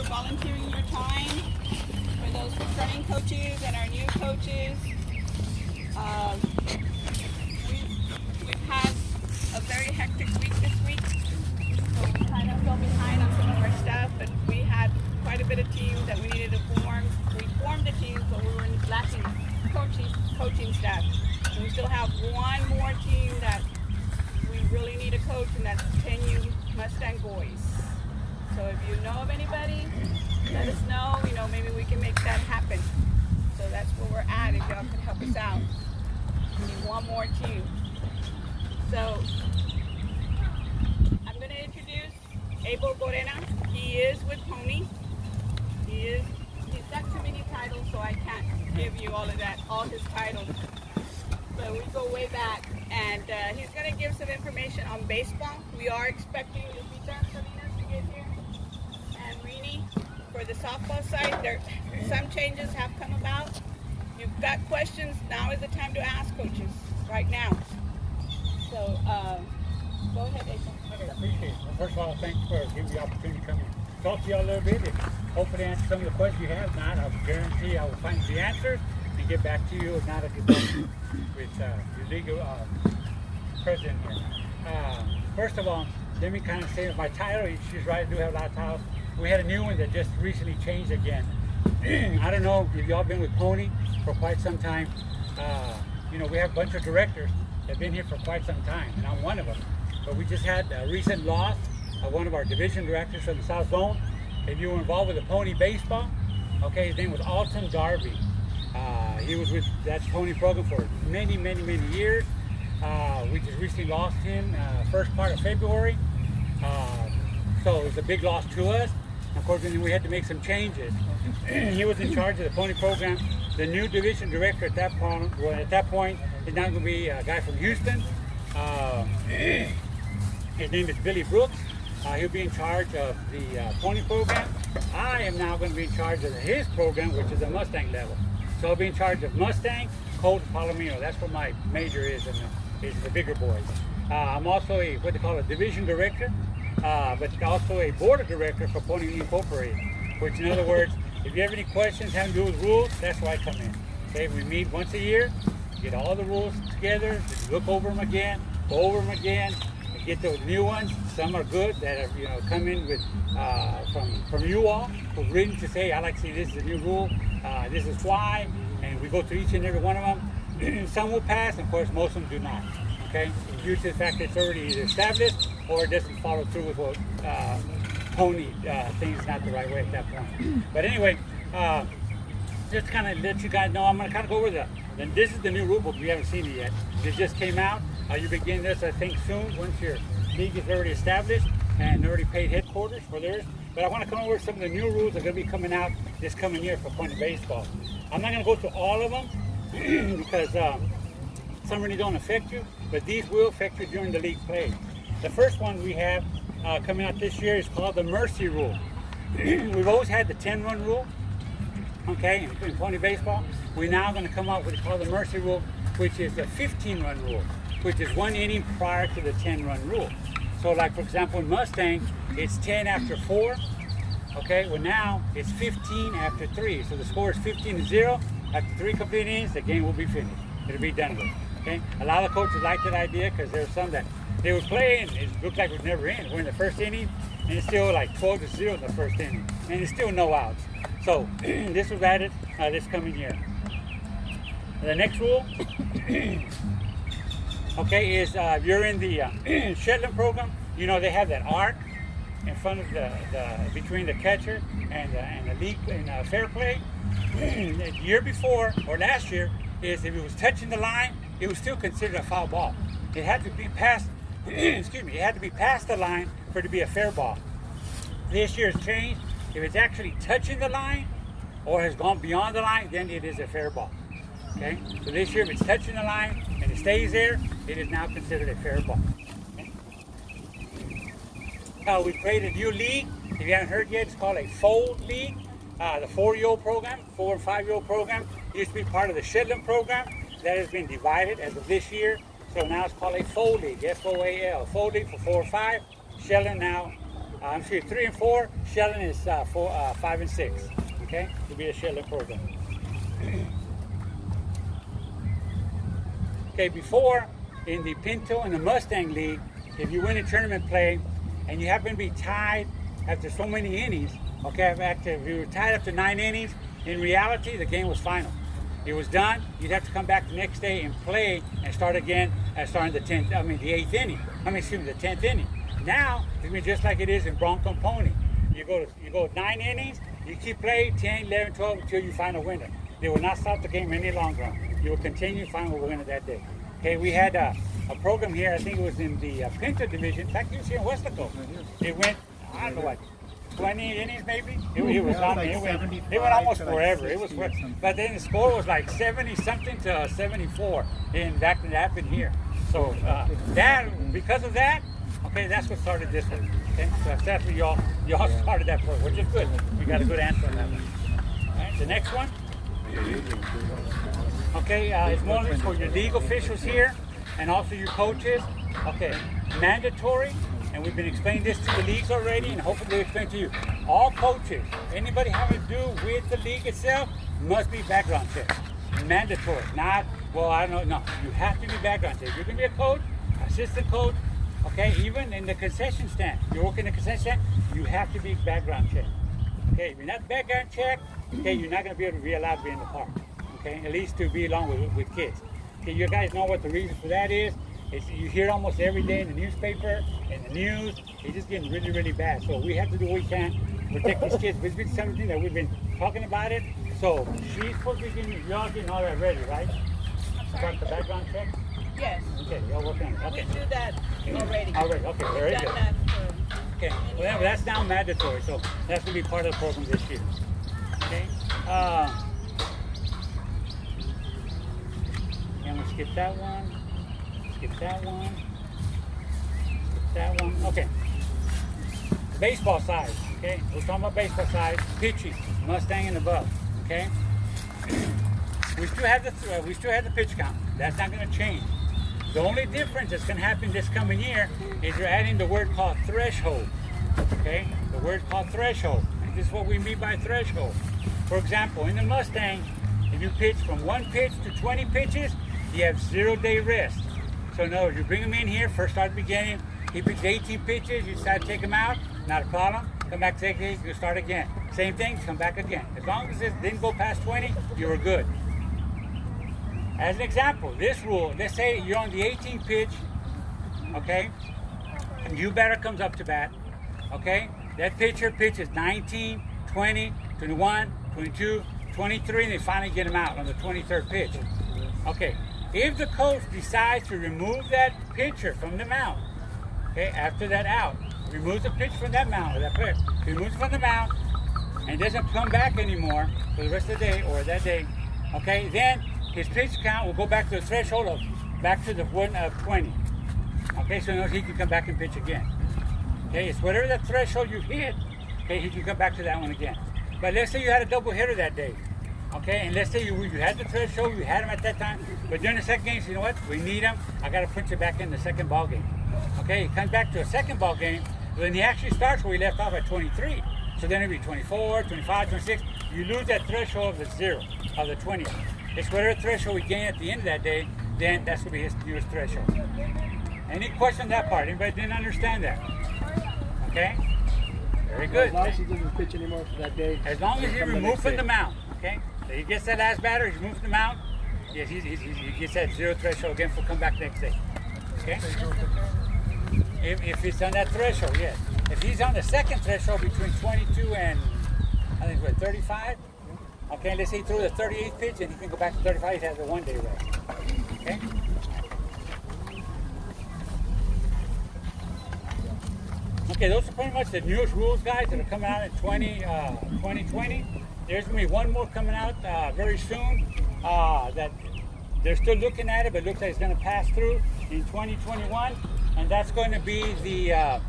for volunteering your time. For those returning coaches and our new coaches. We've had a very hectic week this week. So we kind of fell behind on some of our stuff, but we had quite a bit of teams that we needed to form. We formed the teams, but we were lacking coaching staff. And we still have one more team that we really need a coach, and that's 10U Mustang Boys. So if you know of anybody, let us know. You know, maybe we can make that happen. So that's where we're at. If y'all can help us out, we need one more team. So I'm going to introduce Abel Gorena. He is with Pony. He's got too many titles, so I can't give you all his titles. So we go way back, and he's going to give some information on baseball. We are expecting Lupita Salinas to get here, and Rini for the softball side. Some changes have come about. You've got questions, now is the time to ask coaches, right now. So, go ahead, Abel. Okay, I appreciate it. Well, first of all, thanks for giving me the opportunity to come and talk to you all a little bit and hopefully answer some of the questions you have. If not, I guarantee I will find the answers and get back to you. If not, I can talk with your legal president here. First of all, let me kind of say my title. She's right, I do have a lot of titles. We had a new one that just recently changed again. I don't know if y'all been with Pony for quite some time. You know, we have a bunch of directors that have been here for quite some time, and I'm one of them. But we just had a recent loss of one of our division directors from the South Zone. If you were involved with the Pony baseball, okay, his name was Alton Darby. He was with that Pony program for many, many, many years. We just recently lost him first part of February. So it was a big loss to us. Of course, we had to make some changes. He was in charge of the Pony program. The new division director at that point is now going to be a guy from Houston. His name is Billy Brooks. He'll be in charge of the Pony program. I am now going to be in charge of his program, which is the Mustang level. So I'll be in charge of Mustang, Colt, Palomino. That's what my major is the bigger boys. I'm also what they call a division director, but also a board of director for Pony Incorporated, which in other words, if you have any questions having to do with rules, that's why I come in. Okay, we meet once a year, get all the rules together, just look over them again, go over them again, and get those new ones. Some are good that have come in with from you all who've written to say, I like to see this is a new rule, this is why, and we go through each and every one of them. Some will pass, and of course most of them do not. Okay, due to the fact that it's already either established or it doesn't follow through with what Pony thinks not the right way at that point. But anyway, just to kind of let you guys know, I'm going to kind of go over this is the new rule book. We haven't seen it yet. It just came out. You begin this, I think, soon once your league is already established and already paid headquarters for theirs. But I want to come over some of the new rules that are going to be coming out this coming year for Pony baseball. I'm not going to go through all of them because some really don't affect you, but these will affect you during the league play. The first one we have coming out this year is called the Mercy Rule. We've always had the 10-run rule, okay, in Pony baseball. We're now going to come out with what's called the Mercy Rule, which is the 15-run rule, which is 1 inning prior to the 10-run rule. So like, for example, in Mustang, it's 10 after 4, okay? Well, now it's 15 after 3. So the score is 15-0. After 3 complete innings, the game will be finished. It'll be done with, okay? A lot of coaches like that idea because there's some that they would play and it looked like it would never end. We're in the first inning and it's still like 12-0 in the first inning. And it's still no outs. So this was added this coming year. The next rule, okay, is if you're in the Shetland program, you know they have that arc in front of the between the catcher and the league in fair play. The year before or last year is if it was touching the line, it was still considered a foul ball. It had to be past. Excuse me. It had to be past the line for it to be a fair ball. This year's changed. If it's actually touching the line or has gone beyond the line, then it is a fair ball. Okay. So this year, if it's touching the line and it stays there, it is now considered a fair ball. Okay? We created a new league. If you haven't heard yet, it's called a Fold League. The 4-year-old program, 4 and 5-year-old program, used to be part of the Shetland program. That has been divided as of this year. So now it's called a Fold League, F-O-A-L. Fold League for 4 or 5. Shetland now I'm sorry, 3 and 4. Shelling is 5 and 6. Okay, to be a shelling program. Okay, before in the Pinto and the Mustang League, if you win a tournament play and you happen to be tied after so many innings, okay, if you were tied after 9 innings, in reality the game was final. It was done. You'd have to come back the next day and play and start again at starting the 8th inning. The 10th inning. Now, it's been just like it is in Bronco and Pony. You go 9 innings, you keep playing 10, 11, 12 until you find a winner. They will not stop the game any longer. You will continue to find a winner that day. Okay, we had a program here, I think it was in the Pinto division. In fact, it was here in Westaco. It went, I don't know what, 20 innings maybe? It was it went almost forever. It was, but then the score was like 70 something to 74 in back when it happened here. So because of that, okay, that's what started this one. Okay, so that's what y'all started that for, which is good. We got a good answer on that one. All right, the next one. Okay, it's more for your league officials here and also your coaches. Okay, mandatory. And we've been explaining this to the leagues already, and hopefully we'll explain to you. All coaches, anybody having to do with the league itself, must be background checked. Mandatory. Not, well, I don't know. No, you have to be background checked. You're going to be a coach, assistant coach, okay, even in the concession stand. You're working in the concession stand, you have to be background checked. Okay, if you're not background checked, okay, you're not going to be able to be allowed to be in the park. Okay, at least to be along with kids. Okay, you guys know what the reason for that is. You hear it almost every day in the newspaper, in the news. It's just getting really, really bad. So we have to do what we can to protect these kids. It's been something that we've been talking about it. So she's supposed to be getting, y'all getting all that ready, right? Start the background check? Yes. Okay, y'all working on it. Okay. We do that already. Already, okay, very good. That Okay, well that's now mandatory, so that's going to be part of the program this year. Okay. And we'll skip that one. Skip that one. Skip that one. Okay. Baseball size. Okay. We're talking about baseball size. Pitches. Mustang and above. Okay. We still have the pitch count. That's not going to change. The only difference that's going to happen this coming year is you're adding the word called threshold. Okay. The word called threshold. And this is what we mean by threshold. For example, in the Mustang, if you pitch from 1 pitch to 20 pitches, you have 0-day rest. So no, you bring him in here, first start at the beginning, he pitched 18 pitches, you decide to take him out, not a problem, come back 6 days, you start again. Same thing, come back again. As long as it didn't go past 20, you were good. As an example, this rule, let's say you're on the 18th pitch, okay, a new batter comes up to bat, okay, that pitcher pitches 19, 20, 21, 22, 23, and they finally get him out on the 23rd pitch. Okay. If the coach decides to remove that pitcher from the mound, okay, after that out, removes the pitcher from that mound, or that player, removes it from the mound, and doesn't come back anymore for the rest of the day or that day, okay, then his pitch count will go back to the threshold of, back to the one of 20. Okay, so he can come back and pitch again. Okay, it's whatever that threshold you've hit, okay, he can come back to that one again. But let's say you had a double hitter that day. Okay, and let's say you had the threshold, you had him at that time, but during the second game, you know what? We need him. I got to put you back in the second ball game. Okay, he comes back to a second ball game, but then he actually starts where he left off at 23. So then it'll be 24, 25, 26. You lose that threshold of the 0, of the 20. It's whatever threshold we gain at the end of that day, then that's going to be his newest threshold. Any question on that part? Anybody didn't understand that? Okay? Very good. As long as he doesn't pitch anymore for that day. As long as he removed from the mound. Okay? So he gets that last batter, he's moved from the mound. Yes, he gets that 0 threshold again for come back next day. Okay? If he's on that threshold, yes. If he's on the second threshold between 22 and, I think, what, 35? Okay, let's say he threw the 38th pitch and he can go back to 35, he has a 1-day rest. Okay? Okay, those are pretty much the newest rules, guys, that are coming out in 2020. There's going to be one more coming out very soon that they're still looking at it, but it looks like it's going to pass through in 2021. And that's going to be the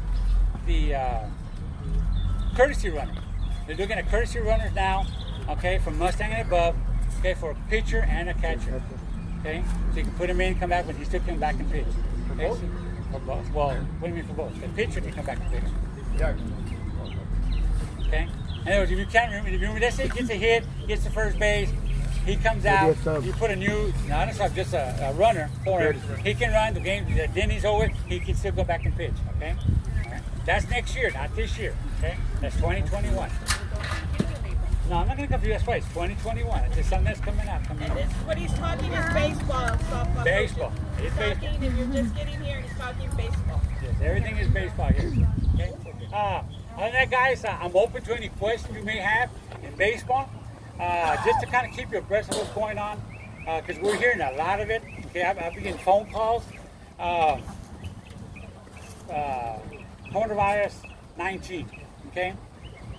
courtesy runner. They're looking at courtesy runners now, okay, from Mustang and above, okay, for a pitcher and a catcher. Okay, so you can put him in, come back, but he still come back and pitch. Okay? For both? Well, what do you mean for both? The pitcher can come back and pitch. Yeah. Okay? In other words, if you can't remember, let's say he gets a hit, gets to first base, he comes out, you put a new, not a sub, just a runner for him. He can run the game, then he's over, he can still go back and pitch, okay? All right. That's next year, not this year, okay? That's 2021. No, I'm not going to come to you, that's why it's 2021. It's just something that's coming out. And this, what he's talking is baseball, softball. Baseball. He's It's talking, baseball. if you're just getting here, he's talking baseball. Yes, everything is baseball here. Okay. Other than that, guys, I'm open to any questions you may have in baseball, just to kind of keep you abreast of what's going on, because we're hearing a lot of it. Okay, I've been getting phone calls. Coronavirus 19. Okay,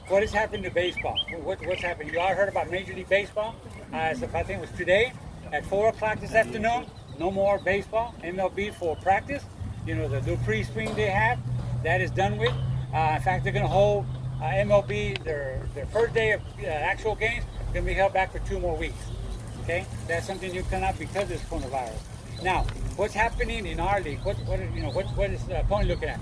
what is happening to baseball? What's happening? You all heard about Major League Baseball? I think it was today at 4 o'clock this afternoon. No more baseball. MLB for practice. You know, the little pre-spring they have, that is done with. In fact, they're going to hold MLB, their first day of actual games, going to be held back for 2 more weeks. Okay, that's something you cannot because of this coronavirus. Now, what's happening in our league? What is Pony looking at?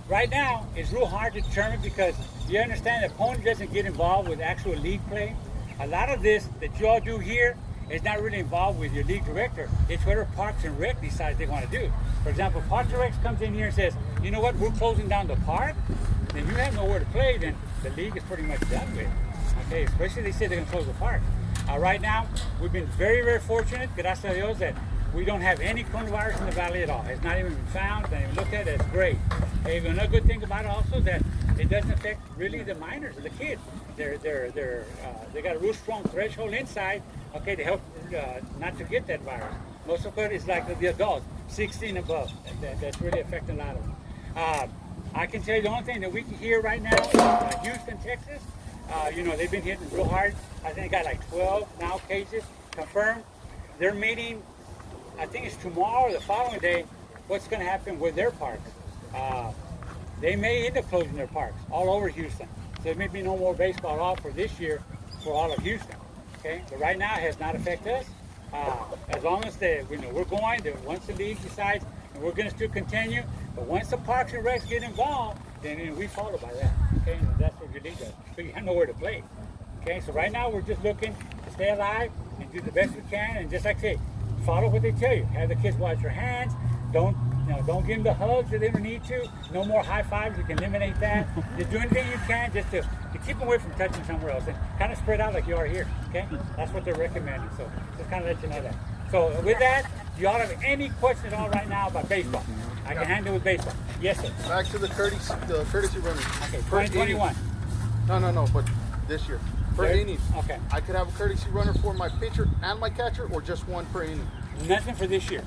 Right now, it's real hard to determine because you understand that Pony doesn't get involved with actual league play. A lot of this that you all do here is not really involved with your league director. It's whatever Parks and Rec decides they want to do. For example, Parks and Rec comes in here and says, you know what, we're closing down the park, then you have nowhere to play, then the league is pretty much done with. Okay, especially they say they're going to close the park. Right now, we've been very, very fortunate, gracias a Dios, that we don't have any coronavirus in the valley at all. It's not even been found, it's not even looked at, it's great. Okay, another good thing about it also is that it doesn't affect really the minors or the kids. They got a real strong threshold inside, okay, to help not to get that virus. Most of it is like the adults, 16 above. That's really affecting a lot of them. I can tell you the only thing that we can hear right now, Houston, Texas, you know, they've been hitting real hard. I think they got like 12 now cases confirmed. They're meeting, I think it's tomorrow or the following day, what's going to happen with their parks. They may end up closing their parks all over Houston. So there may be no more baseball at all for this year for all of Houston. Okay, but right now it has not affected us. As long as we're going, once the league decides, and we're going to still continue, but once the Parks and Recs get involved, then we follow by that. Okay, and that's what your league does. So you have nowhere to play. Okay, so right now we're just looking to stay alive and do the best we can, and just like I say, follow what they tell you. Have the kids wash their hands. Don't give them the hugs that they don't need to. No more high fives. You can eliminate that. Just do anything you can just to keep them away from touching somewhere else and kind of spread out like you are here. Okay, that's what they're recommending. So just kind of let you know that. So with that, do y'all have any questions at all right now about baseball? I can handle with baseball. Yes, sir. Back to the courtesy running. Okay, 2021. No, but this year. Per inning. Okay. I could have a courtesy runner for my pitcher and my catcher, or just one per inning. Nothing for this year.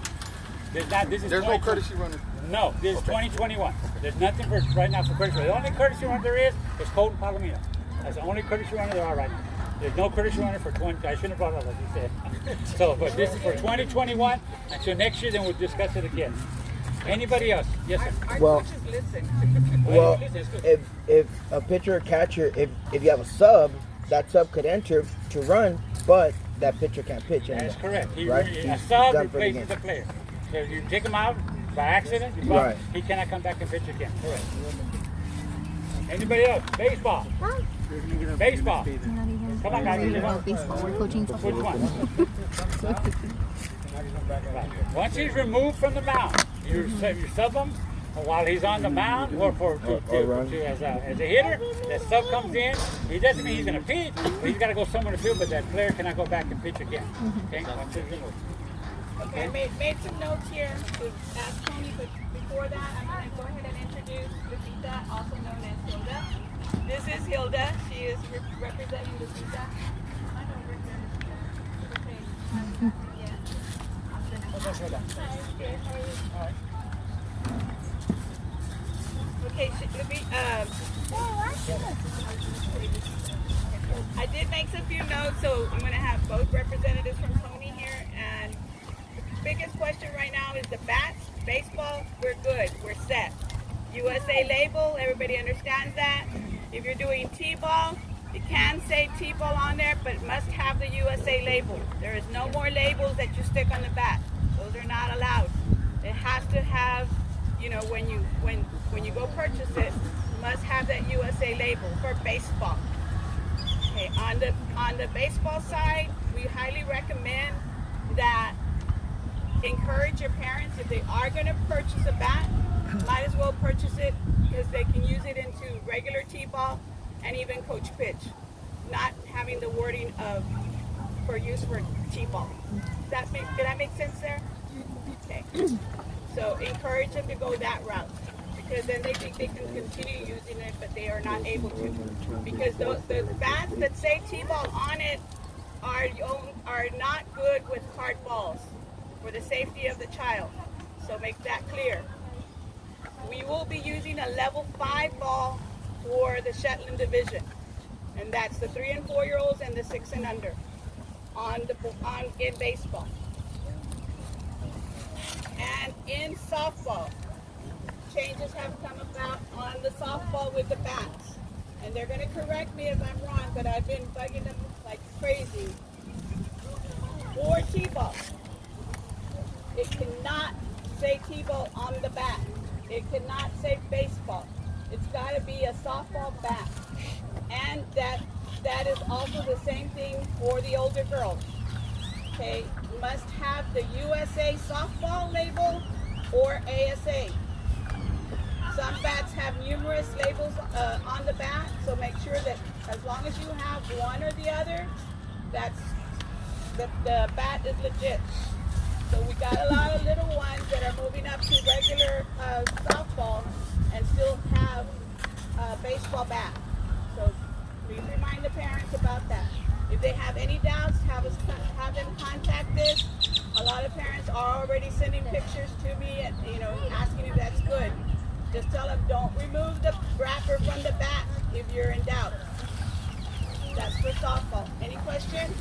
There's no courtesy runner. No, this is 2021. There's nothing for right now for courtesy runner. The only courtesy runner there is Colton Palomino. That's the only courtesy runner there are right now. There's no courtesy runner for 20. I shouldn't have brought it up, like you said. So, but this is for 2021. And so next year, then we'll discuss it again. Anybody else? Yes, sir. Our Well- coaches listen. Well, That's good. if a pitcher or catcher, if you have a sub, that sub could enter to run, but that pitcher can't pitch anymore. That's correct. Right? A He's sub done for the replaces game. the player. So if you take him out by accident, Right. he cannot come back and pitch again. Correct. Anybody else? Baseball. Baseball. Come on, guys. Baseball. We're coaching Which football. one? Once he's removed from the mound, you sub him while he's on the mound, or as a hitter. That sub comes in. He doesn't mean he's going to pitch, but he's got to go somewhere to field. But that player cannot go back and pitch again. Okay, once he's removed. Okay, I made some notes here to ask Tony, but before that, I'm going to go ahead and introduce Lupita, also known as Hilda. This is Hilda. She is representing Lupita. I know Lupita. Okay. Yeah. Hi, good. How are you? Okay, I did make some few notes, so I'm going to have both representatives from Tony here. And the biggest question right now is the bats. Baseball, we're good. We're set. USA label, everybody understands that. If you're doing T-ball, you can say T-ball on there, but it must have the USA label. There is no more labels that you stick on the bat. Those are not allowed. It has to have, you know, when you go purchase it, must have that USA label for baseball. Okay, on the baseball side, we highly recommend that encourage your parents, if they are going to purchase a bat, might as well purchase it because they can use it into regular t-ball and even coach pitch, not having the wording of for use for t-ball. Did that make sense there? Okay. So encourage them to go that route because then they think they can continue using it, but they are not able to because the bats that say t-ball on it are not good with hard balls for the safety of the child. So make that clear. We will be using a level 5 ball for the Shetland division, and that's the 3 and 4 year olds and the 6 and under in baseball. And in softball, changes have come about on the softball with the bats, and they're going to correct me if I'm wrong, but I've been bugging them like crazy. For t-ball, it cannot say t-ball on the bat. It cannot say baseball. It's got to be a softball bat. And that is also the same thing for the older girls. Okay, you must have the USA softball label or ASA. Some bats have numerous labels on the bat, so make sure that as long as you have one or the other, the bat is legit. So we got a lot of little ones that are moving up to regular softball and still have baseball bat. So please remind the parents about that. If they have any doubts, have them contact us. A lot of parents are already sending pictures to me and asking if that's good. Just tell them don't remove the wrapper from the bat if you're in doubt. That's for softball. Any questions?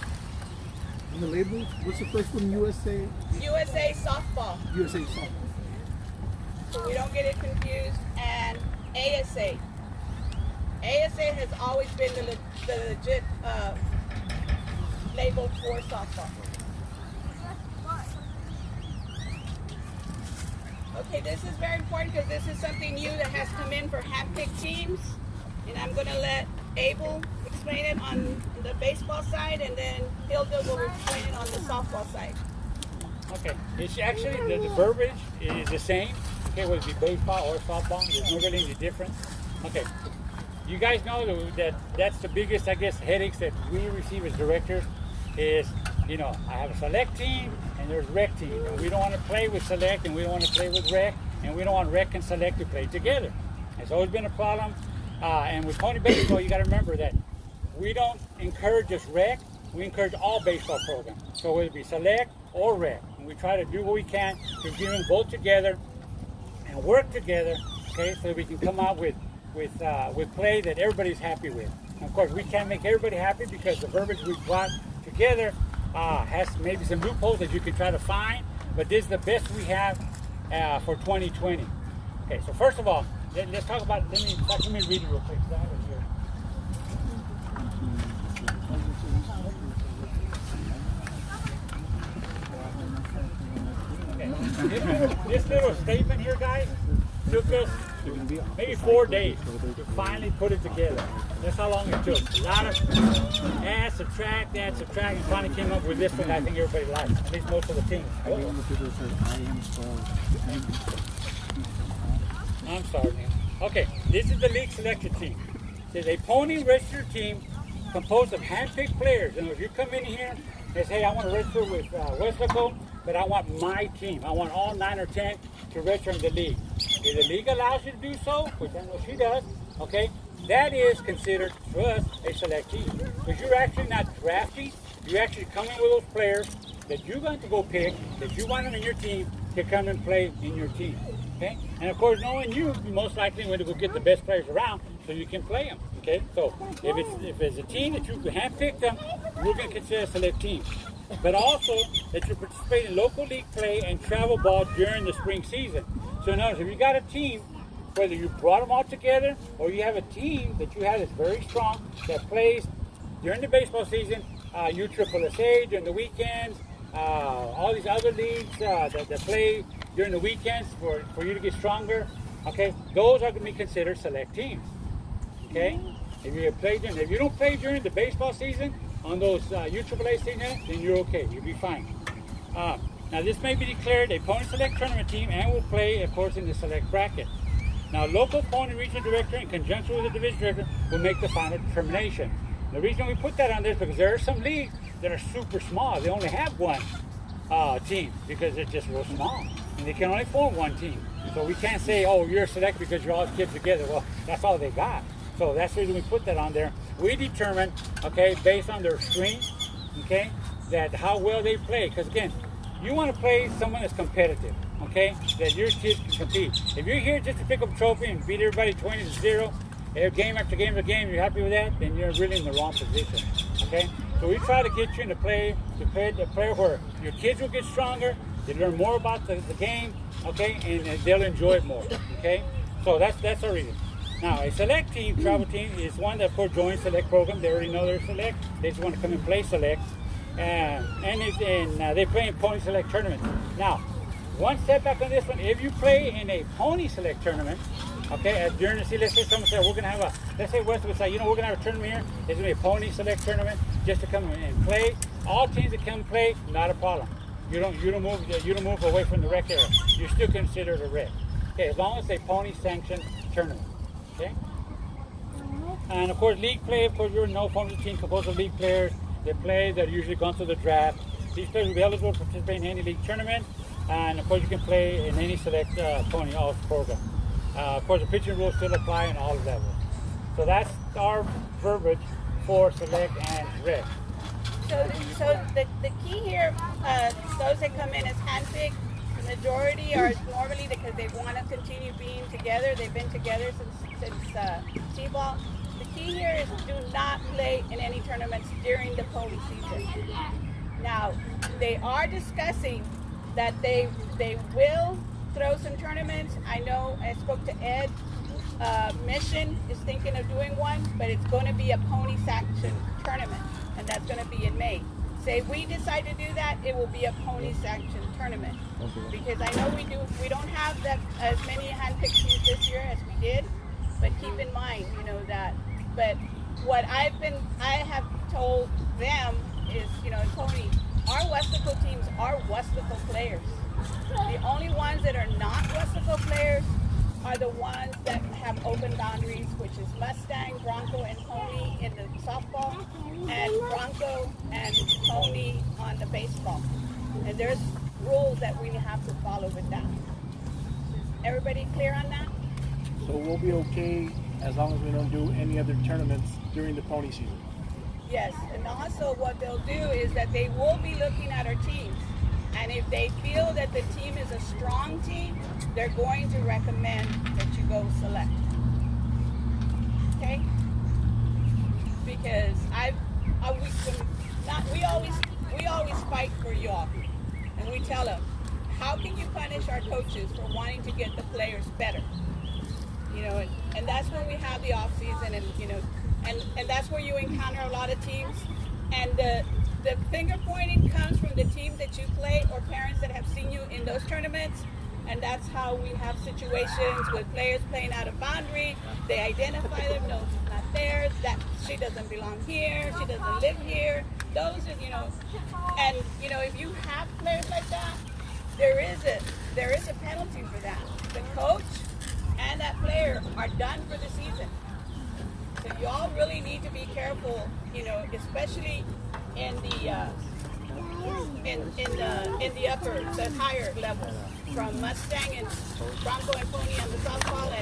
And the label, what's the first one? USA? USA softball. USA softball. So we don't get it confused. And ASA. ASA has always been the legit label for softball. Okay, this is very important because this is something new that has come in for hand-picked teams. And I'm going to let Abel explain it on the baseball side, and then Hilda will explain it on the softball side. Okay, it's actually, the verbiage is the same. Okay, whether it be baseball or softball, there's no really any difference. Okay, you guys know that that's the biggest, I guess, headaches that we receive as directors is, I have a select team and there's rec team. And we don't want to play with select and we don't want to play with rec, and we don't want rec and select to play together. It's always been a problem. And with Pony Baseball, you got to remember that we don't encourage just rec, we encourage all baseball programs. So whether it be select or rec, and we try to do what we can to bring them both together and work together, okay, so that we can come out with play that everybody's happy with. And of course, we can't make everybody happy because the verbiage we've brought together has maybe some loopholes that you can try to find, but this is the best we have for 2020. Okay, so first of all, let's talk about, let me read it real quick. So I have it here. Okay. This little statement here, guys, took us maybe 4 days to finally put it together. That's how long it took. A lot of add, subtract, and finally came up with this one I think everybody likes, at least most of the teams. I'm sorry, man. Okay, this is the league selection team. It's a pony registered team composed of hand-picked players. And if you come in here and say, I want to register with Westlaco, but I want my team. I want all 9 or 10 to register in the league. If the league allows you to do so, which I know she does, okay, that is considered for us a select team. Because you're actually not drafting, you're actually coming with those players that you're going to go pick, that you want them in your team to come and play in your team. Okay? And of course, knowing you most likely want to go get the best players around so you can play them. Okay? So if it's a team that you handpick them, we're going to consider a select team. But also that you participate in local league play and travel ball during the spring season. So notice, if you got a team, whether you brought them all together or you have a team that you have that's very strong that plays during the baseball season, USSSA during the weekends, all these other leagues that play during the weekends for you to get stronger, Okay, those are going to be considered select teams. Okay, if you don't play during the baseball season on those UAAA season, then you're okay. You'll be fine. Now this may be declared a Pony Select tournament team and will play, of course, in the select bracket. Now, local Pony regional director, in conjunction with the division director, will make the final determination. The reason we put that on there is because there are some leagues that are super small. They only have one team because they're just real small, and they can only form one team. So we can't say, oh, you're select because you're all kids together. Well, that's all they got. So that's the reason we put that on there. We determine, okay, based on their strength, okay, that how well they play. Because again, you want to play someone that's competitive, okay, that your kids can compete. If you're here just to pick up a trophy and beat everybody 20-0, game after game after game, you're happy with that, then you're really in the wrong position, okay? So we try to get you in the play where your kids will get stronger, they learn more about the game, okay, and they'll enjoy it more, okay? So that's our reason. Now, a select team, travel team, is one that, of course, joins select program. They already know they're select. They just want to come and play select. And they play in Pony Select tournaments. Now, one setback on this one, if you play in a Pony Select tournament, okay, during the season, let's say someone said, we're going to have let's say Westwood say, we're going to have a tournament here. It's going to be a Pony Select tournament just to come and play. All teams that come play, not a problem. You don't move away from the rec area. You're still considered a rec. Okay, as long as it's a Pony sanctioned tournament. Okay? And of course, league play, of course, you're no Pony team composed of league players. They play, they're usually gone through the draft. These players will be eligible to participate in any league tournament. And of course, you can play in any select Pony All program. Of course, the pitching rules still apply in all levels. So that's our verbiage for select and rec. So the key here, those that come in as handpicked, the majority are normally because they want to continue being together. They've been together since T-ball. The key here is do not play in any tournaments during the pony season. Now, they are discussing that they will throw some tournaments. I know I spoke to Ed. Mission is thinking of doing one, but it's going to be a pony sanctioned tournament, and that's going to be in May. Say if we decide to do that, it will be a pony sanctioned tournament. Okay. Because I know we don't have that as many handpicked teams this year as we did, but keep in mind, that. But what I have told them is, in pony, our Westaco teams are Westaco players. The only ones that are not Westaco players are the ones that have open boundaries, which is Mustang, Bronco, and Pony in the softball, and Bronco and Pony on the baseball. And there's rules that we have to follow with that. Everybody clear on that? So we'll be okay as long as we don't do any other tournaments during the pony season? Yes, and also what they'll do is that they will be looking at our teams. And if they feel that the team is a strong team, they're going to recommend that you go select. Okay? Because we always fight for y'all, and we tell them, how can you punish our coaches for wanting to get the players better? And that's when we have the off season, and that's where you encounter a lot of teams, and the finger pointing comes from the teams that you play or parents that have seen you in those tournaments. And that's how we have situations with players playing out of boundary. They identify them, no, she's not there, that she doesn't belong here, she doesn't live here. Those are, and if you have players like that, there is a penalty for that. The coach and that player are done for the season. So y'all really need to be careful, especially in the higher levels, from Mustang and Bronco and Pony on the softball,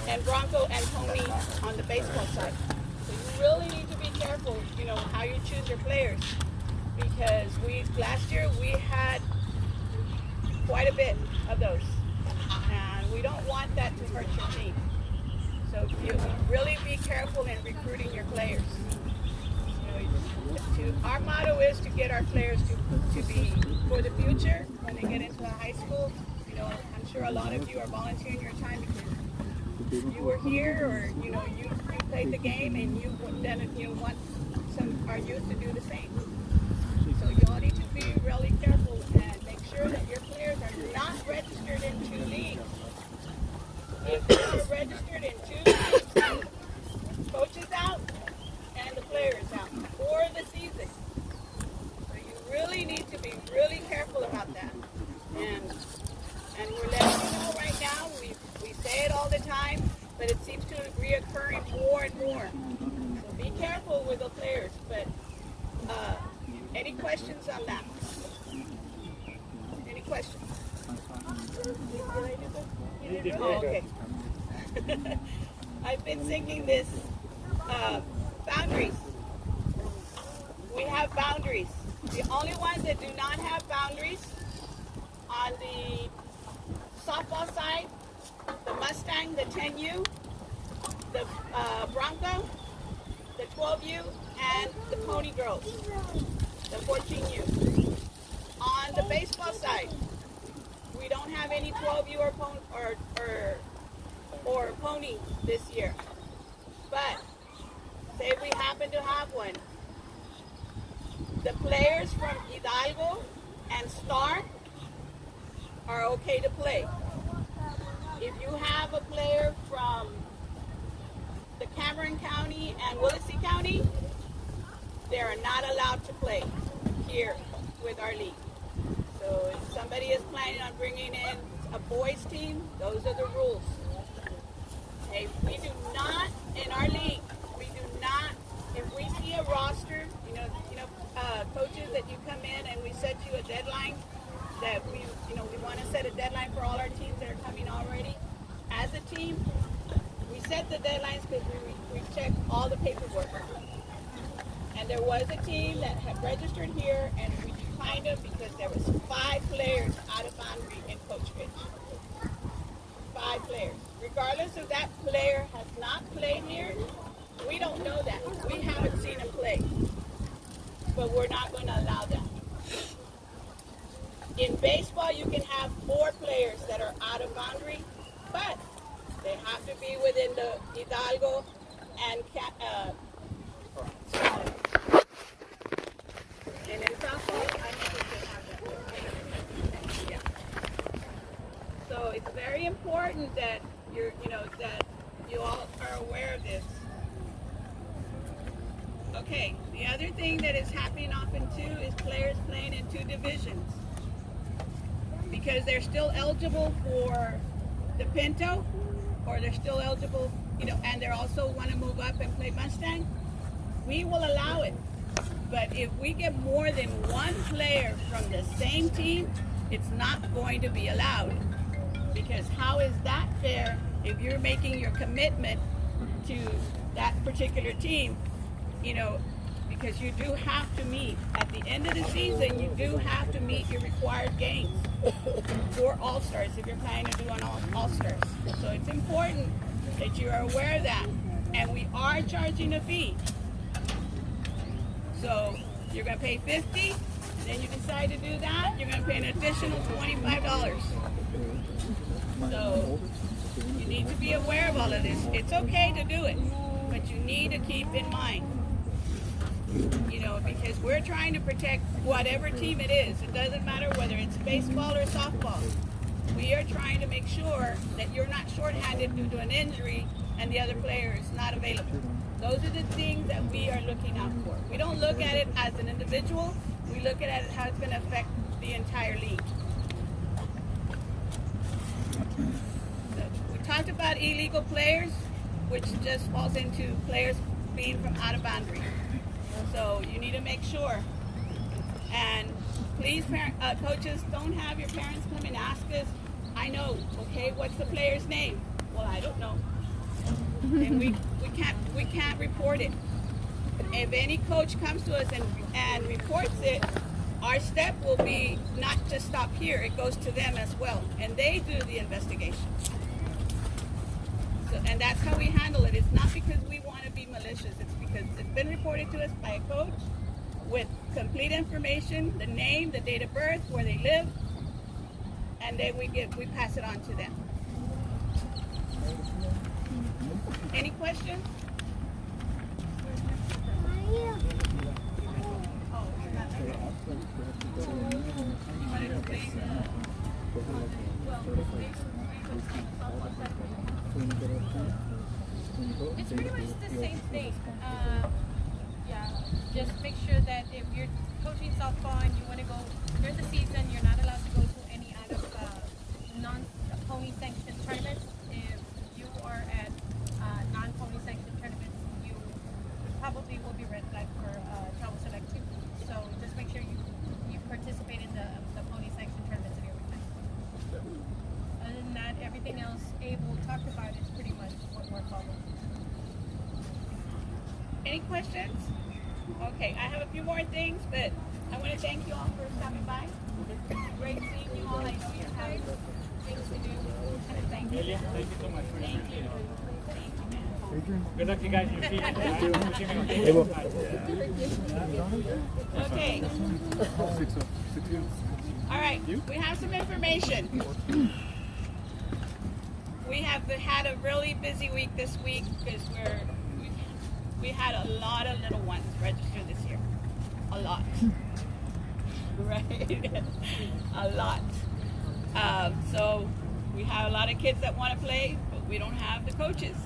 and Bronco and Pony on the baseball side. So you really need to be careful, how you choose your players, because last year we had quite a bit of those, and we don't want that to hurt your team. So you really be careful in recruiting your players. Our motto is to get our players to be for the future when they get into the high school. I'm sure a lot of you are volunteering your time because you were here, or you played the game, and you want our youth to do the same. So you all need to be really careful and make sure that your players are not registered in 2 leagues. if they're registered in two teams, coaches out and the players out for the season. So you really need to be really careful about that. And we're letting you know right now, we say it all the time, but it seems to be reoccurring more and more. So be careful with the players. But any questions on that? Any questions? Did I do good? You did good? Oh, okay. I've been thinking this, boundaries. We have boundaries. The only ones that do not have boundaries on the softball side, the Mustang, the 10U, the Bronco, the 12U, and the Pony Girls, the 14U. On the baseball side, we don't have any 12U or Pony this year. But say we happen to have one. The players from Hidalgo and Star are okay to play. If you have a player from the Cameron County and Willacy County, they are not allowed to play here with our league. So if somebody is planning on bringing in a boys team, those are the rules. Okay, we do not, in our league, we do not, if we see a roster, coaches that you come in and we set you a deadline, that we want to set a deadline for all our teams that are coming already. As a team, we set the deadlines because we check all the paperwork. And there was a team that had registered here and we declined them because there was 5 players out of boundary in Coach Fitch. 5 players. Regardless if that player has not played here, we don't know that. We haven't seen him play. But we're not going to allow that. In baseball, you can have 4 players that are out of boundary, but they have to be within the Hidalgo and in softball, I think we can have that. Yeah. So it's very important that that you all are aware of this. Okay, the other thing that is happening often too is players playing in 2 divisions because they're still eligible for the Pinto, or they're still eligible, and they also want to move up and play Mustang. We will allow it, but if we get more than 1 player from the same team, it's not going to be allowed. Because how is that fair if you're making your commitment to that particular team? Because you do have to meet, at the end of the season, you do have to meet your required games for All-Stars if you're planning to do an All-Stars. So it's important that you are aware of that. And we are charging a fee. So you're going to pay $50, then you decide to do that, you're going to pay an additional $25. So you need to be aware of all of this. It's okay to do it, but you need to keep in mind, because we're trying to protect whatever team it is. It doesn't matter whether it's baseball or softball. We are trying to make sure that you're not shorthanded due to an injury and the other player is not available. Those are the things that we are looking out for. We don't look at it as an individual. We look at it how it's going to affect the entire league. So we talked about illegal players, which just falls into players being from out of boundary. So you need to make sure. And please, coaches, don't have your parents come and ask us, I know, okay, what's the player's name? Well, I don't know. And we can't report it. If any coach comes to us and reports it, our step will be not to stop here. It goes to them as well, and they do the investigation. So, and that's how we handle it. It's not because we want to be malicious. It's because it's been reported to us by a coach with complete information, the name, the date of birth, where they live, and then we pass it on to them. Any questions? thing. Yeah, just make sure that if you're coaching softball and you want to go during the season, you're not allowed to go to any out of non-pony sanctioned tournaments. If you are at non-pony sanctioned tournaments, you probably will be red flagged for travel select too. So just make sure you participate in the pony sanctioned tournaments and everything. Other than that, everything else Abel talked about is pretty much what we're following. Any questions? Okay, I have a few more things, but I want to thank you all for stopping by. Great seeing you all. I know you're having things to do. And thank you. Delia, thank you so much for your Thank you. time. Thank you, man. Good luck, you guys, in your season. Okay. All right, we have some information. We have had a really busy week this week because we had a lot of little ones register this year. A lot. Right? A lot. So we have a lot of kids that want to play, but we don't have the coaches.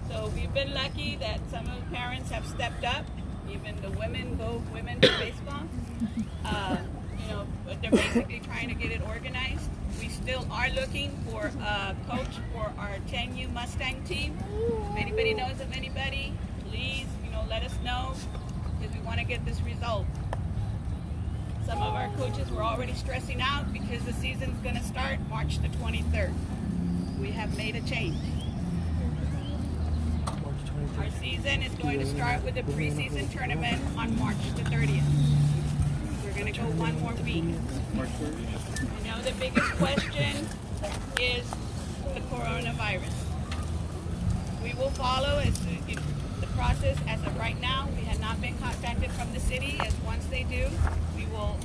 So we've been lucky that some of the parents have stepped up. Even the women for baseball. You know, but they're basically trying to get it organized. We still are looking for a coach for our 10U Mustang team. If anybody knows of anybody, please, let us know because we want to get this resolved. Some of our coaches were already stressing out because the season's going to start March the 23rd. We have made a change. Our season is going to start with a preseason tournament on March the 30th. We're going to go one more week. I know the biggest question is the coronavirus. We will follow the process as of right now. We have not been contacted from the city. As once they do, we will,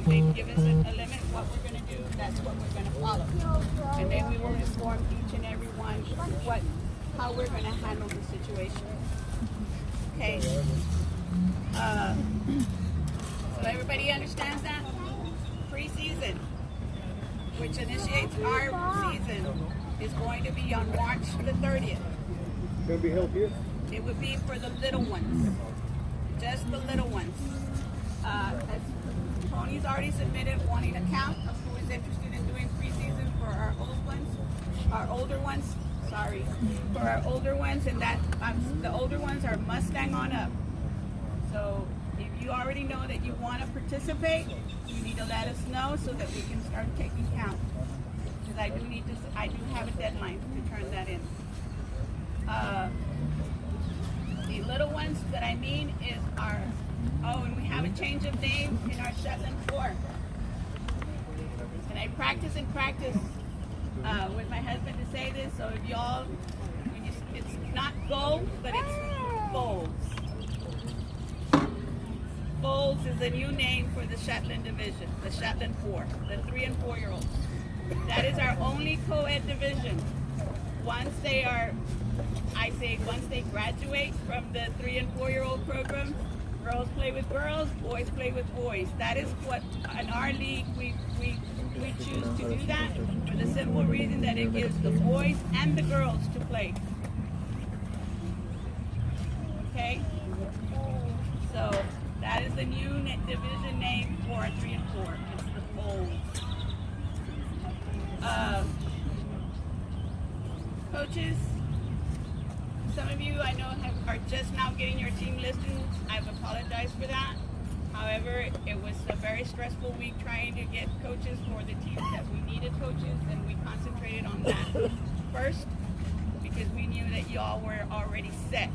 they've given us a limit what we're going to do. That's what we're going to follow. And then we will inform each and every one how we're going to handle the situation. Okay. So everybody understands that? Preseason, which initiates our season, is going to be on March the 30th. Gonna be held here? It would be for the little ones, just the little ones. As Tony's already submitted wanting a count of who is interested in doing preseason for our older ones. For our older ones, and that the older ones are Mustang on up. So if you already know that you want to participate, you need to let us know so that we can start taking count. Because I do have a deadline to turn that in. The little ones that I mean is and we have a change of name in our Shetland 4. And I practice with my husband to say this, so if y'all, it's not gold, but it's Foals. Foals is a new name for the Shetland division, the Shetland 4, the 3 and 4-year-olds. That is our only co-ed division. Once they graduate from the 3 and 4-year-old program, girls play with girls, boys play with boys. That is what, in our league, we choose to do that for the simple reason that it gives the boys and the girls to play. Okay? So that is the new division name for 3 and 4. It's the Foals. Coaches, some of you I know are just now getting your team listings. I've apologized for that. However, it was a very stressful week trying to get coaches for the teams that we needed coaches, and we concentrated on that first because we knew that y'all were already set.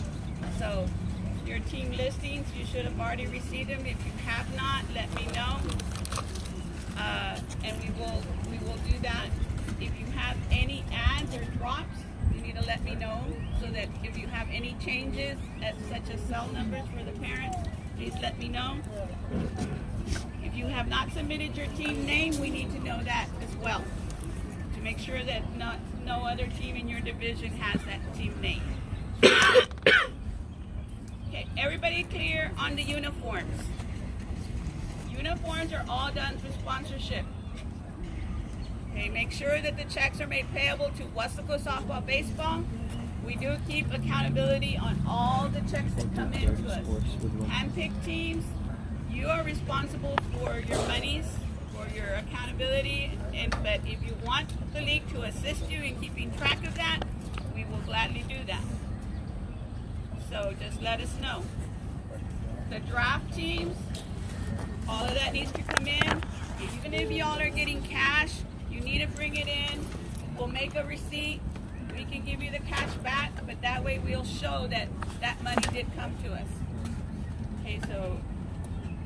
So your team listings, you should have already received them. If you have not, let me know, and we will do that. If you have any adds or drops, you need to let me know so that if you have any changes, such as cell numbers for the parents, please let me know. If you have not submitted your team name, we need to know that as well to make sure that no other team in your division has that team name. Okay, everybody clear on the uniforms? Uniforms are all done through sponsorship. Okay, make sure that the checks are made payable to Weslaco Softball Baseball We do keep accountability on all the checks that come in to us. Handpicked teams, you are responsible for your monies, for your accountability, but if you want the league to assist you in keeping track of that, we will gladly do that. So just let us know. The draft teams, all of that needs to come in. Even if y'all are getting cash, you need to bring it in. We'll make a receipt. We can give you the cash back, but that way we'll show that that money did come to us. Okay, so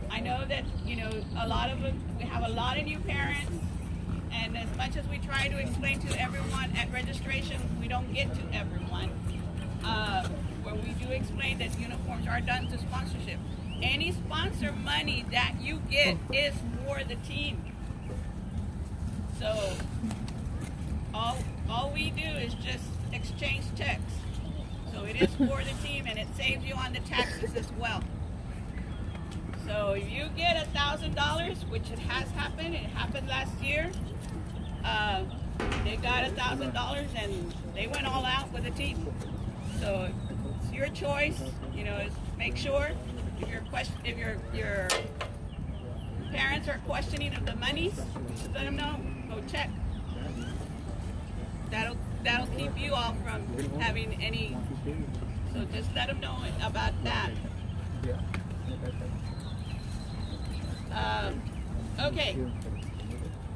I know that, you know, a lot of them, we have a lot of new parents, and as much as we try to explain to everyone at registration, we don't get to everyone. Where we do explain that uniforms are done to sponsorship. Any sponsor money that you get is for the team. So all we do is just exchange checks. So it is for the team, and it saves you on the taxes as well. So if you get $1,000, which it has happened, it happened last year, they got $1,000 and they went all out with the team. So it's your choice, you know, is make sure if your parents are questioning of the monies, just let them know, go check. That'll keep you all from having any, so just let them know about that. Okay,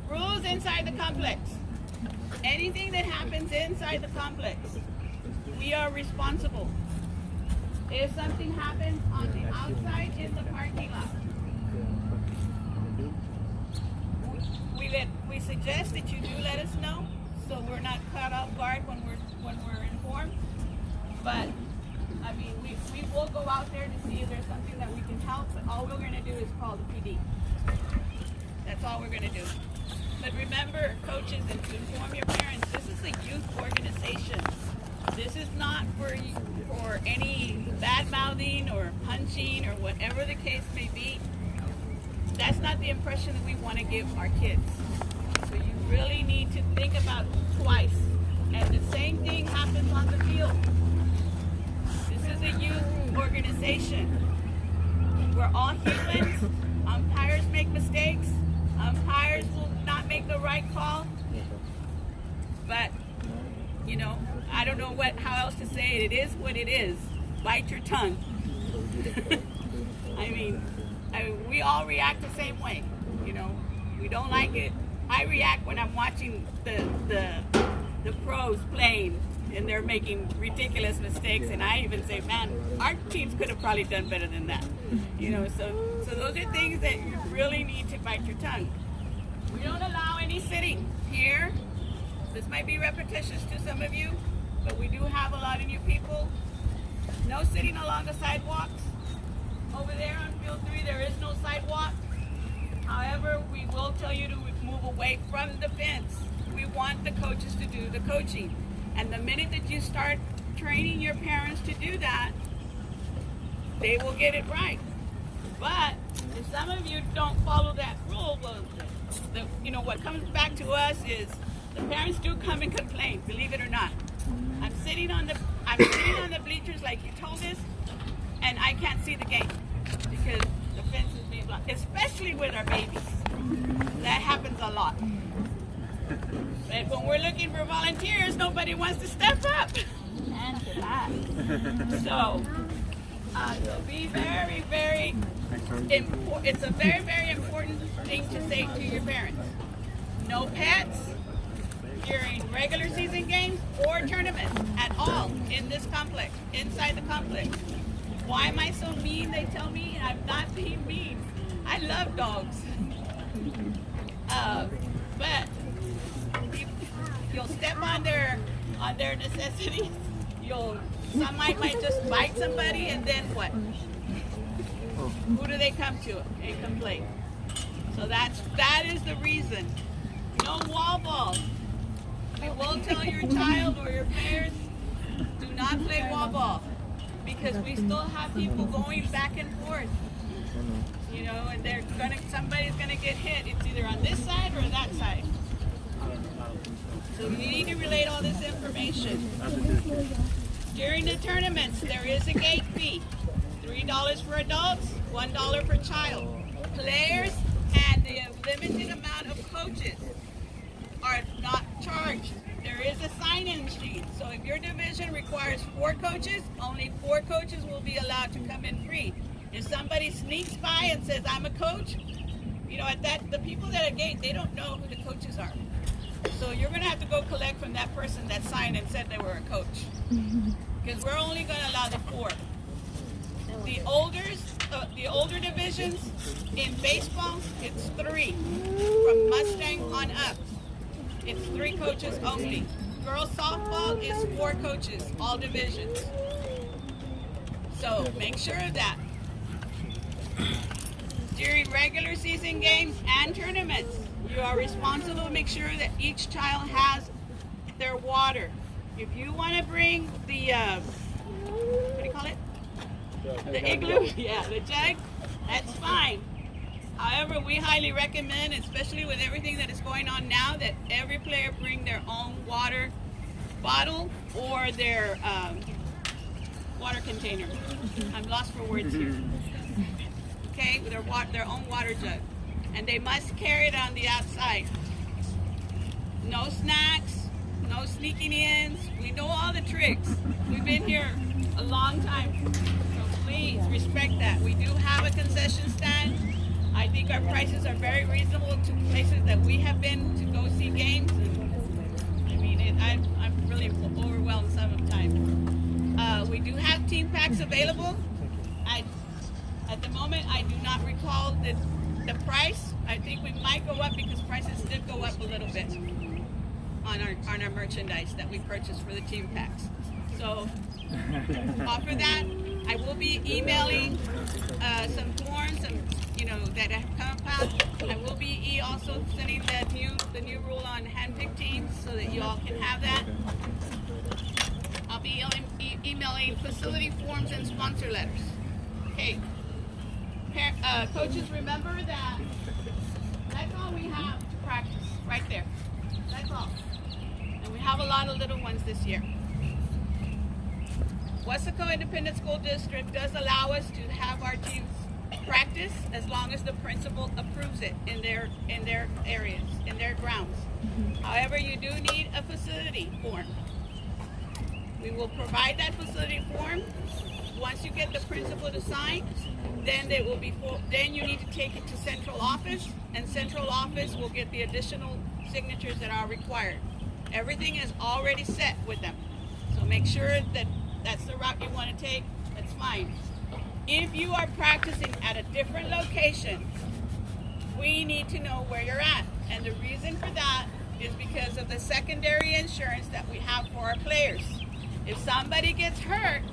rules inside the complex. Anything that happens inside the complex, we are responsible. If something happens on the outside in the parking lot, we suggest that you do let us know, so we're not caught off guard when we're informed. But I mean, we will go out there to see if there's something that we can help. But all we're going to do is call the PD. That's all we're going to do. But remember, coaches, and to inform your parents, this is a youth organization. This is not for any bad mouthing or punching or whatever the case may be. That's not the impression that we want to give our kids. So you really need to think about twice. And the same thing happens on the field. This is a youth organization. We're all humans. Umpires make mistakes. Umpires will not make the right call. But, you know, I don't know how else to say it. It is what it is. Bite your tongue. I mean, we all react the same way. You know, we don't like it. I react when I'm watching the pros playing and they're making ridiculous mistakes, and I even say, man, our teams could have probably done better than that. You know, so those are things that you really need to bite your tongue. We don't allow any sitting here. This might be repetitious to some of you, but we do have a lot of new people. No sitting along the sidewalks. Over there on field 3, there is no sidewalk. However, we will tell you to move away from the fence. We want the coaches to do the coaching. And the minute that you start training your parents to do that, they will get it right. But if some of you don't follow that rule, well, you know, what comes back to us is the parents do come and complain, believe it or not. I'm sitting on the bleachers like you told us, and I can't see the game because the fence is being blocked, especially with our babies. That happens a lot. But when we're looking for volunteers, nobody wants to step up. And to that. So be very, very important. It's a very, very important thing to say to your parents. No pets during regular season games or tournaments at all in this complex, inside the complex. Why am I so mean? They tell me I'm not being mean. I love dogs. But you'll step on their necessities. Some might just bite somebody, and then what? Who do they come to and complain? So that is the reason. No wall balls. We will tell your child or your parents, do not play wall ball, because we still have people going back and forth. You know, and somebody's gonna get hit. It's either on this side or that side. So you need to relate all this information. During the tournaments, there is a gate fee. $3 for adults, $1 for child. Players and the limited amount of coaches are not charged. There is a sign-in sheet. So if your division requires 4 coaches, only 4 coaches will be allowed to come in free. If somebody sneaks by and says, I'm a coach, you know, the people that are gate, they don't know who the coaches are. So you're going to have to go collect from that person that signed and said they were a coach. Because we're only going to allow the 4. The older divisions in baseball, it's 3. From Mustang on up, it's 3 coaches only. Girls softball is 4 coaches, all divisions. So make sure of that. During regular season games and tournaments, you are responsible to make sure that each child has their water. If you want to bring the, what do you call it? The igloo, yeah, the jug, that's fine. However, we highly recommend, especially with everything that is going on now, that every player bring their own water bottle or their water container. I'm lost for words here. Okay, with their own water jug. And they must carry it on the outside. No snacks, no sneaking ins. We know all the tricks. We've been here a long time. So please respect that. We do have a concession stand. I think our prices are very reasonable to places that we have been to go see games. And, I mean, I'm really overwhelmed some of the time. We do have team packs available. At the moment, I do not recall the price. I think we might go up because prices did go up a little bit on our merchandise that we purchased for the team packs. So offer that. I will be emailing some forms, that have come out. I will be also sending the new rule on handpicked teams so that you all can have that. I'll be emailing facility forms and sponsor letters. Okay. Coaches, remember that that's all we have to practice right there. That's all. And we have a lot of little ones this year. Wesco Independent School District does allow us to have our teams practice as long as the principal approves it in their areas, in their grounds. However, you do need a facility form. We will provide that facility form. Once you get the principal to sign, then then you need to take it to central office, and central office will get the additional signatures that are required. Everything is already set with them. So make sure that that's the route you want to take. That's fine. If you are practicing at a different location, we need to know where you're at. And the reason for that is because of the secondary insurance that we have for our players. If somebody gets hurt,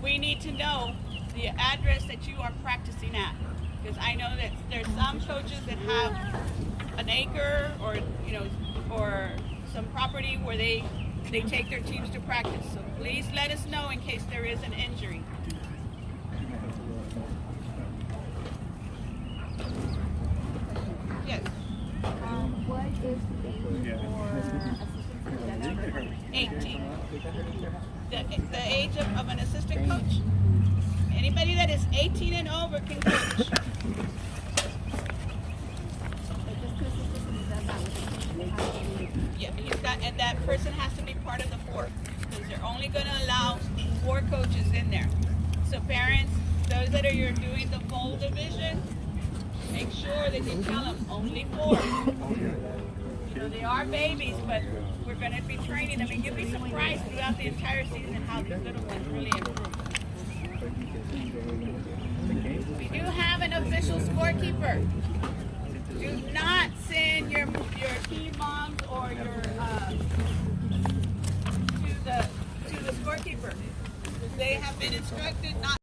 we need to know the address that you are practicing at. Because I know that there's some coaches that have an acre or some property where they take their teams to practice. So please let us know in case there is an injury. Yes. What is the age for assistant coach? 18. The age of an assistant coach. Anybody that is 18 and over can coach. Yeah, and that person has to be part of the 4, because they're only going to allow 4 coaches in there. So parents, those that are doing the full division, make sure that you tell them only 4. They are babies, but we're going to be training them, and you'll be surprised throughout the entire season how these little ones really improve. We do have an official scorekeeper. Do not send your team moms or your to the scorekeeper. They have been instructed not